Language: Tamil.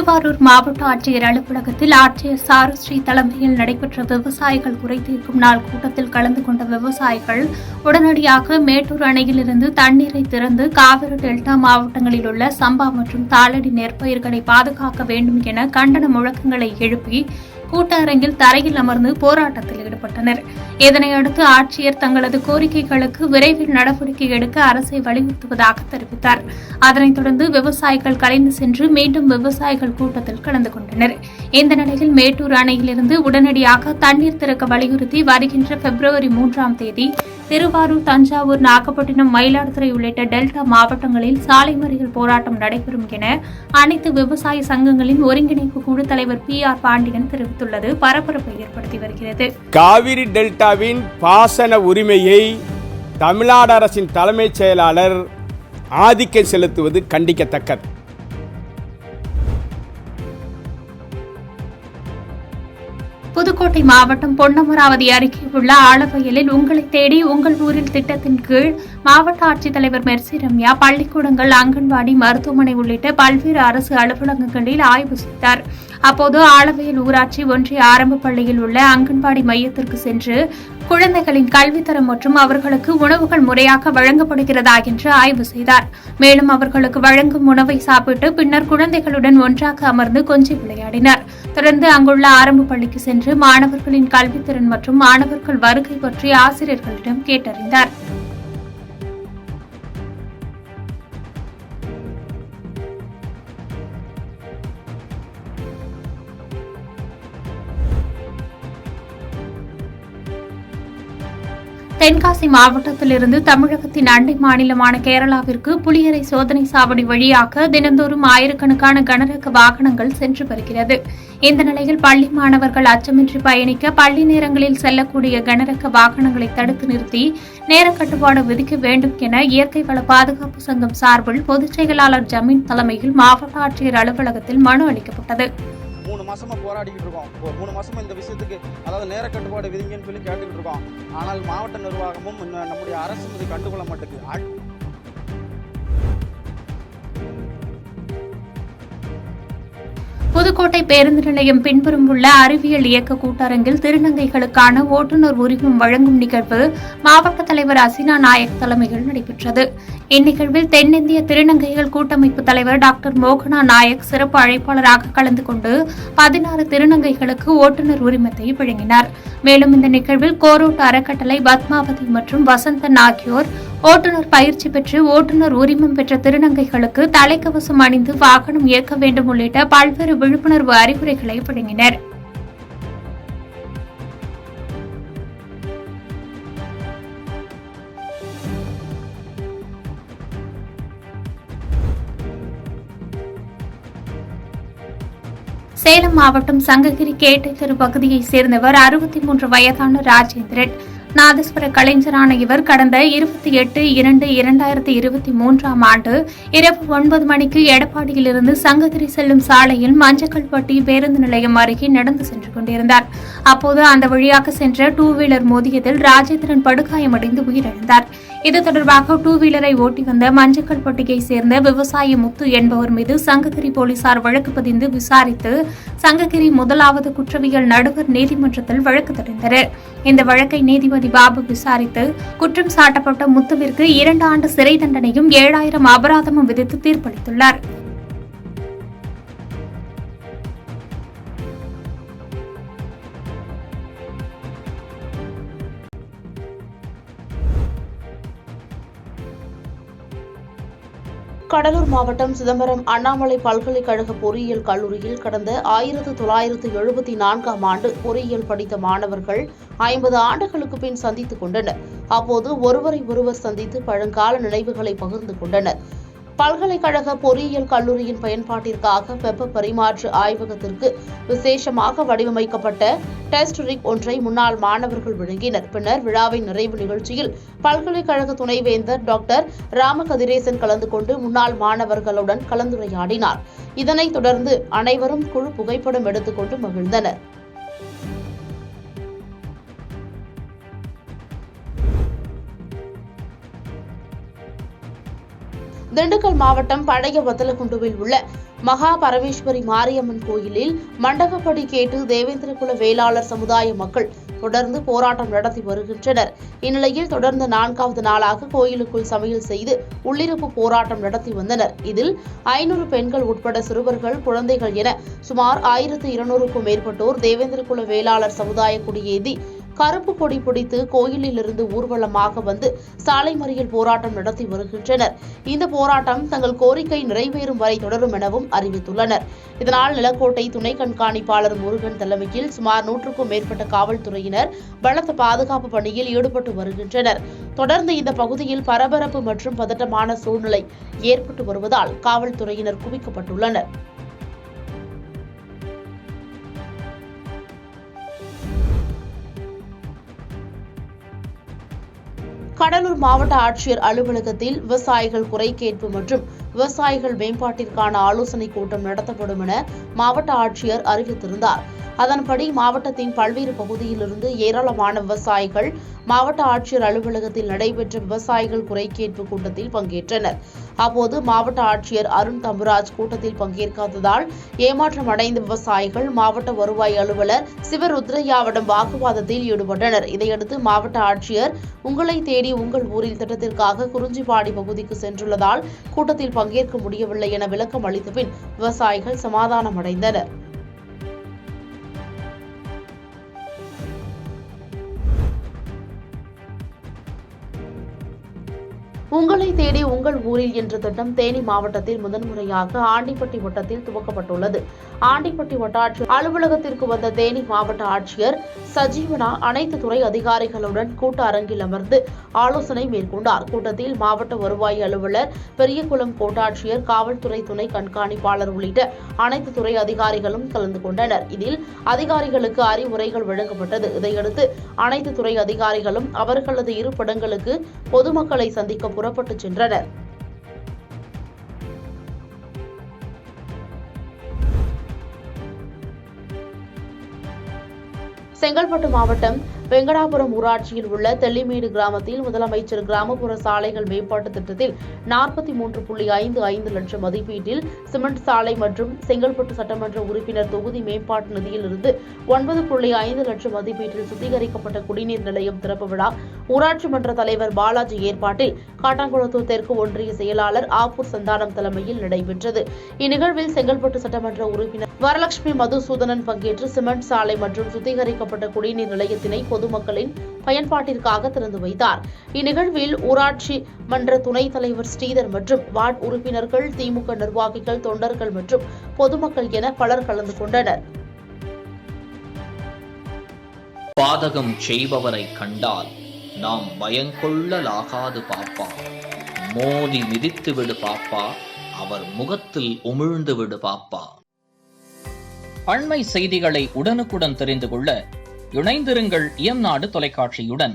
திருவாரூர் மாவட்ட ஆட்சியர் அலுவலகத்தில் ஆட்சியர் சாருஸ்ரீ தலைமையில் நடைபெற்ற விவசாயிகள் குறைதீர்க்கும் நாள் கூட்டத்தில் கலந்து கொண்ட விவசாயிகள் உடனடியாக மேட்டூர் அணையிலிருந்து தண்ணீரை திறந்து காவிரி டெல்டா மாவட்டங்களில் உள்ள சம்பா மற்றும் தாளடி நெற்பயிர்களை பாதுகாக்க வேண்டும் என கண்டன முழக்கங்களை எழுப்பி கூட்ட அரங்கில் தரையில் அமர்ந்து போராட்டத்தில் ஈடுபட்டனர். இதனையடுத்து ஆட்சியர் தங்களது கோரிக்கைகளுக்கு விரைவில் நடவடிக்கை எடுக்க அரசை வலியுறுத்துவதாக தெரிவித்தார். அதனைத் தொடர்ந்து விவசாயிகள் கலைந்து சென்று மீண்டும் விவசாயிகள் கூட்டத்தில் கலந்து கொண்டனர். இந்த நிலையில் மேட்டூர் அணையிலிருந்து உடனடியாக தண்ணீர் திறக்க வலியுறுத்தி வருகின்ற பிப்ரவரி 3ஆம் தேதி திருவாரூர், தஞ்சாவூர், நாகப்பட்டினம், மயிலாடுதுறை உள்ளிட்ட டெல்டா மாவட்டங்களில் சாலை மறியல் போராட்டம் நடைபெறும் என அனைத்து விவசாய சங்கங்களின் ஒருங்கிணைப்பு குழு தலைவர் PR பாண்டியன் தெரிவித்துள்ளது பரபரப்பை ஏற்படுத்தி வருகிறது. காவிரி டெல்டாவின் பாசன உரிமையை தமிழ்நாடு அரசின் தலைமைச் செயலாளர் ஆதிக்கம் செலுத்துவது கண்டிக்கத்தக்கது. புதுக்கோட்டை மாவட்டம் பொன்னமராவதி அருகே உள்ள ஆலவயலில் உங்களை தேடி உங்கள் ஊரில் திட்டத்தின் கீழ் மாவட்ட ஆட்சித்தலைவர் மெர்சி ரம்யா பள்ளிக்கூடங்கள், அங்கன்வாடி, மருத்துவமனை உள்ளிட்ட பல்வேறு அரசு அலுவலகங்களில் ஆய்வு செய்தார். அப்போது ஆலவயல் ஊராட்சி ஒன்றிய ஆரம்ப பள்ளியில் உள்ள அங்கன்வாடி மையத்திற்கு சென்று குழந்தைகளின் கல்வித்தரம் மற்றும் அவர்களுக்கு உணவுகள் முறையாக வழங்கப்படுகிறதா என்று ஆய்வு செய்தார். மேலும் அவர்களுக்கு வழங்கும் உணவை சாப்பிட்டு பின்னர் குழந்தைகளுடன் ஒன்றாக அமர்ந்து கொஞ்சி விளையாடினார். தொடர்ந்து அங்குள்ள ஆரம்ப பள்ளிக்கு சென்று மாணவர்களின் கல்வித்திறன் மற்றும் மாணவர்கள் வருகை பற்றி ஆசிரியர்களிடம் கேட்டறிந்தார். தென்காசி மாவட்டத்திலிருந்து தமிழகத்தின் அண்டை மாநிலமான கேரளாவிற்கு புலியரை சோதனை சாவடி வழியாக தினந்தோறும் ஆயிரக்கணக்கான கனரக வாகனங்கள் சென்று வருகிறது. இந்த நிலையில் பள்ளி மாணவர்கள் அச்சமின்றி பயணிக்க பள்ளி நேரங்களில் செல்லக்கூடிய கனரக வாகனங்களை தடுத்து நிறுத்தி நேர கட்டுப்பாடு விதிக்க வேண்டும் என இயற்கை வள பாதுகாப்பு சங்கம் சார்பில் பொதுச் செயலாளர் ஜமீன் தலைமையில் மாவட்ட ஆட்சியர் அலுவலகத்தில் மனு அளிக்கப்பட்டது. 3 மாசமா போராடிக்கிட்டு இருக்கோம். 3 மாசமா இந்த விஷயத்துக்கு அதாவது நேர கட்டுப்பாடு விதிங்கன்னு சொல்லி கேட்டுக்கிட்டு இருக்கோம். ஆனால் மாவட்ட நிர்வாகமும் நம்முடைய அரசு மீது கண்டுகொள்ள மாட்டேங்குது. புதுக்கோட்டை பேருந்து நிலையம் பின்புறம் உள்ள அறிவியல் இயக்க கூட்டரங்கில் திருநங்கைகளுக்கான ஓட்டுநர் உரிமம் வழங்கும் நிகழ்வு மாவட்ட தலைவர் அசினா நாயக் தலைமையில் நடைபெற்றது. இந்நிகழ்வில் தென்னிந்திய திருநங்கைகள் கூட்டமைப்பு தலைவர் டாக்டர் மோகனா நாயக் சிறப்பு அழைப்பாளராக கலந்து கொண்டு 16 திருநங்கைகளுக்கு ஓட்டுநர் உரிமத்தை வழங்கினார். மேலும் இந்த நிகழ்வில் கோரோட் அறக்கட்டளை, பத்மாவதி மற்றும் வசந்தன் ஆகியோர் ஓட்டுநர் பயிற்சி பெற்று ஓட்டுநர் உரிமம் பெற்ற திருநங்கைகளுக்கு தலைக்கவசம் அணிந்து வாகனம் இயக்க வேண்டும் உள்ளிட்ட பல்வேறு விழிப்புணர்வு அறிவுரைகளை வழங்கினர். சேலம் மாவட்டம் சங்ககிரி கேட்டை தெரு பகுதியைச் சேர்ந்தவர் 63 வயதான ராஜேந்திரன். நாதஸ்வர கலைஞரான இவர் கடந்த 28/2/2023ஆம் ஆண்டு இரவு 9 மணிக்கு எடப்பாடியிலிருந்து சங்ககிரி செல்லும் சாலையில் மஞ்சக்கல்பட்டி பேருந்து நிலையம் அருகே நடந்து சென்று கொண்டிருந்தார். அப்போது அந்த வழியாக சென்ற 2 வீலர் மோதியதில் ராஜேந்திரன் படுகாயமடைந்து உயிரிழந்தார். இது தொடர்பாக 2 வீலரை ஓட்டி வந்த மஞ்சக்கல்பட்டியை சேர்ந்த விவசாயி முத்து என்பவர் மீது சங்ககிரி போலீசார் வழக்கு பதிந்து விசாரித்து சங்ககிரி 1வது குற்றவியல் நடுவர் நீதிமன்றத்தில் வழக்கு தொடர்ந்தனர். இந்த வழக்கை நீதிபதி பாபு விசாரித்து குற்றம் சாட்டப்பட்ட முத்துவிற்கு 2 ஆண்டு சிறை தண்டனையும் 7000 அபராதமும் விதித்து தீர்ப்பளித்துள்ளார். கடலூர் மாவட்டம் சிதம்பரம் அண்ணாமலை பல்கலைக்கழக பொறியியல் கல்லூரியில் கடந்த 1974ஆம் ஆண்டு பொறியியல் படித்த மாணவர்கள் 50 ஆண்டுகளுக்கு பின் சந்தித்துக் கொண்டனர். அப்போது ஒருவரை ஒருவர் சந்தித்து பழங்கால நினைவுகளை பகிர்ந்து கொண்டனர். பல்கலைக்கழக பொறியியல் கல்லூரியின் பயன்பாட்டிற்காக வெப்ப பரிமாற்று ஆய்வகத்திற்கு விசேஷமாக வடிவமைக்கப்பட்ட டெஸ்ட் ரிக் ஒன்றை முன்னாள் மாணவர்கள் வழங்கினர். பின்னர் விழாவின் நிறைவு நிகழ்ச்சியில் பல்கலைக்கழக துணைவேந்தர் டாக்டர் ராமகதிரேசன் கலந்து கொண்டு முன்னாள் மாணவர்களுடன் கலந்துரையாடினார். இதனைத் தொடர்ந்து அனைவரும் குழு புகைப்படம் எடுத்துக்கொண்டு மகிழ்ந்தனர். திண்டுக்கல் மாவட்டம் பழைய வத்தலகுண்டுவில் உள்ள மகா பரமேஸ்வரி மாரியம்மன் கோயிலில் மண்டகப்படி கேட்டு தேவேந்திரகுல வேளாளர் சமுதாய மக்கள் தொடர்ந்து போராட்டம் நடத்தி வருகின்றனர். இந்நிலையில் தொடர்ந்து 4வது நாளாக கோயிலுக்குள் சமையல் செய்து உள்ளிருப்பு போராட்டம் நடத்தி வந்தனர். இதில் 500 பெண்கள் உட்பட சிறுவர்கள், குழந்தைகள் என சுமார் 1200க்கும் மேற்பட்டோர் தேவேந்திரகுல வேளாளர் சமுதாய கொடியேந்தி கருப்பு கொடி பிடித்து கோயிலிலிருந்து ஊர்வலமாக வந்து சாலை மறியல் போராட்டம் நடத்தி வருகின்றனர். இந்த போராட்டம் தங்கள் கோரிக்கை நிறைவேறும் வரை தொடரும் எனவும் அறிவித்துள்ளனர். இதனால் நிலக்கோட்டை துணை கண்காணிப்பாளர் முருகன் தலைமையில் சுமார் 100க்கும் மேற்பட்ட காவல்துறையினர் பலத்த பாதுகாப்பு பணியில் ஈடுபட்டு வருகின்றனர். தொடர்ந்து இந்த பகுதியில் பரபரப்பு மற்றும் பதட்டமான சூழ்நிலை ஏற்பட்டு வருவதால் காவல்துறையினர் குவிக்கப்பட்டுள்ளனர். கடலூர் மாவட்ட ஆட்சியர் அலுவலகத்தில் விவசாயிகள் குறை கேட்பு மற்றும் விவசாயிகள் மேம்பாட்டிற்கான ஆலோசனைக் கூட்டம் நடத்தப்படும் என மாவட்ட ஆட்சியர் அறிவித்திருந்தார். அதன்படி மாவட்டத்தின் பல்வேறு பகுதியிலிருந்து ஏராளமான விவசாயிகள் மாவட்ட ஆட்சியர் அலுவலகத்தில் நடைபெற்ற விவசாயிகள் குறை கேட்பு கூட்டத்தில் பங்கேற்றனர். அப்போது மாவட்ட ஆட்சியர் அருண் தம்புராஜ் கூட்டத்தில் பங்கேற்காததால் ஏமாற்றம் அடைந்த விவசாயிகள் மாவட்ட வருவாய் அலுவலர் சிவருத்ரையாவிடம் வாக்குவாதத்தில் ஈடுபட்டனர். இதையடுத்து மாவட்ட ஆட்சியர் உங்களை தேடி உங்கள் ஊரில் திட்டத்திற்காக குறிஞ்சிப்பாடி பகுதிக்கு சென்றுள்ளதால் கூட்டத்தில் பங்கேற்க முடியவில்லை என விளக்கம் அளித்த பின் விவசாயிகள் சமாதானமடைந்தனர். உங்களை தேடி உங்கள் ஊரில் என்ற திட்டம் தேனி மாவட்டத்தில் முதன்முறையாக ஆண்டிப்பட்டி வட்டத்தில் துவக்கப்பட்டுள்ளது. ஆண்டிப்பட்டி வட்டாட்சியர் அலுவலகத்திற்கு வந்த தேனி மாவட்ட ஆட்சியர் சஜீவனா அனைத்து துறை அதிகாரிகளுடன் கூட்ட அரங்கில் அமர்ந்து ஆலோசனை மேற்கொண்டார். கூட்டத்தில் மாவட்ட வருவாய் அலுவலர், பெரியகுளம் கோட்டாட்சியர், காவல்துறை துணை கண்காணிப்பாளர் உள்ளிட்ட அனைத்து துறை அதிகாரிகளும் கலந்து கொண்டனர். இதில் அதிகாரிகளுக்கு அறிவுரைகள் வழங்கப்பட்டது. இதையடுத்து அனைத்து துறை அதிகாரிகளும் அவர்களது இருப்பிடங்களுக்கு பொதுமக்களை சந்திக்க புறப்பட்டுச் சென்றனர். செங்கல்பட்டு மாவட்டம் வெங்கடாபுரம் ஊராட்சியில் உள்ள தெல்லிமேடு கிராமத்தில் முதலமைச்சர் கிராமப்புற சாலைகள் மேம்பாட்டு திட்டத்தில் 43.55 லட்சம் மதிப்பீட்டில் சிமெண்ட் சாலை மற்றும் செங்கல்பட்டு சட்டமன்ற உறுப்பினர் தொகுதி மேம்பாட்டு நிதியிலிருந்து 9.5 லட்சம் மதிப்பீட்டில் சுத்திகரிக்கப்பட்ட குடிநீர் நிலையம் திறப்பு விழா ஊராட்சி மன்ற தலைவர் பாலாஜி ஏற்பாட்டில் காட்டாங்குளத்தூர் தெற்கு ஒன்றிய செயலாளர் ஆப்பூர் சந்தானம் தலைமையில் நடைபெற்றது. இந்நிகழ்வில் செங்கல்பட்டு சட்டமன்ற உறுப்பினர் வரலட்சுமி மதுசூதனன் பங்கேற்று சிமெண்ட் சாலை மற்றும் சுத்திகரிக்கப்பட்ட குடிநீர் நிலையத்தினை பொதுமக்களின் பயன்பாட்டிற்காக திறந்து வைத்தார். இந்நிகழ்வில் ஊராட்சி மன்ற துணைத் தலைவர் ஸ்ரீதர் மற்றும் வார்டு உறுப்பினர்கள், திமுக நிர்வாகிகள், தொண்டர்கள் மற்றும் பொதுமக்கள் என பலர் கலந்து கொண்டனர். பாதகம் செய்பவரை கண்டால் நாம் பயங்கொள்ளலாகாது பாப்பா, மோதி மிதித்து விடு பாப்பா, அவர் முகத்தில் உமிழ்ந்து விடு பாப்பா. அண்மை செய்திகளை உடனுக்குடன் தெரிந்து கொள்ள இணைந்திருங்கள் இயம்நாடு தொலைக்காட்சியுடன்.